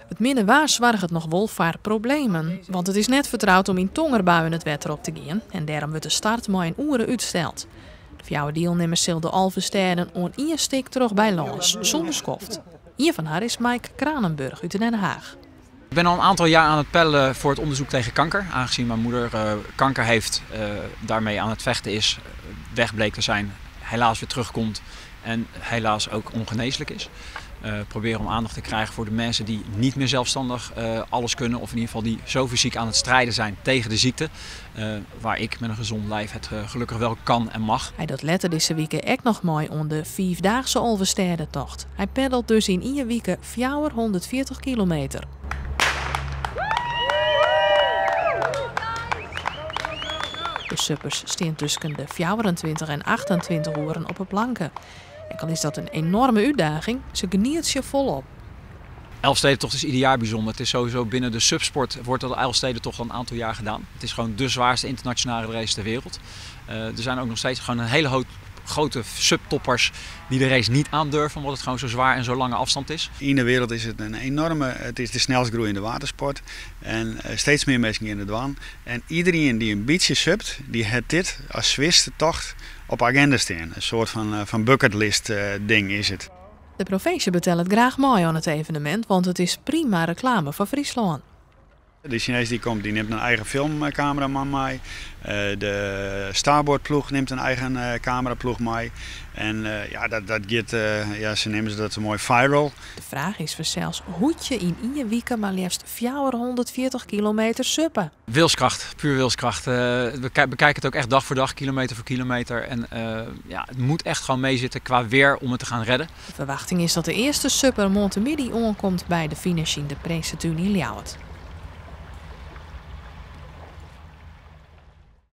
Het minnewaar zorgt het nog wel voor problemen, want het is net vertrouwd om in tongerbuien het wetter op te gaan en daarom wordt de start maar een uren uitgesteld. De 4 deelnemers zullen de Alphensteden aan 1 stik terug bij Lans, zonder skoft. Een van haar is Mike Kranenburg uit Den Haag. Ik ben al een aantal jaar aan het peddelen voor het onderzoek tegen kanker. Aangezien mijn moeder kanker heeft, daarmee aan het vechten is, weg bleek te zijn, helaas weer terugkomt en helaas ook ongeneeslijk is. Proberen om aandacht te krijgen voor de mensen die niet meer zelfstandig alles kunnen. Of in ieder geval die zo fysiek aan het strijden zijn tegen de ziekte. Waar ik met een gezond lijf het gelukkig wel kan en mag. Hij doet letter deze week ook nog mooi om de 4-daagse Alphenstedentocht. Hij peddelt dus in 1 week 440 kilometer. De suppers staan tussen de 24 en 28 uur op de planken. En al is dat een enorme uitdaging, ze geniet je volop. Elfstedentocht is ieder jaar bijzonder. Het is sowieso binnen de subsport wordt de Elfstedentocht al een aantal jaar gedaan. Het is gewoon de zwaarste internationale race ter wereld. Er zijn ook nog steeds gewoon een hele grote subtoppers die de race niet aandurven, omdat het gewoon zo zwaar en zo lange afstand is. In de wereld is het een enorme, het is de snelst groeiende watersport en steeds meer mensen in de douane. En iedereen die een beetje subt, die heeft dit als Zwitserse tocht op agenda staan. Een soort van bucketlist ding is het. De provincie betelt het graag mooi aan het evenement, want het is prima reclame voor Friesland. De Chinees die neemt een eigen filmcameraman mee. De Starboard-ploeg neemt een eigen cameraploeg mee. En dat gaat, ze nemen dat mooi viral. De vraag is zelfs hoe je in 1 week maar liefst 440 kilometer suppen. Wilskracht, puur wilskracht. We bekijken het ook echt dag voor dag, kilometer voor kilometer. En het moet echt gewoon meezitten qua weer om het te gaan redden. De verwachting is dat de eerste supper Montemidi aankomt bij de finish in de Prinsentuin in Ljouwert.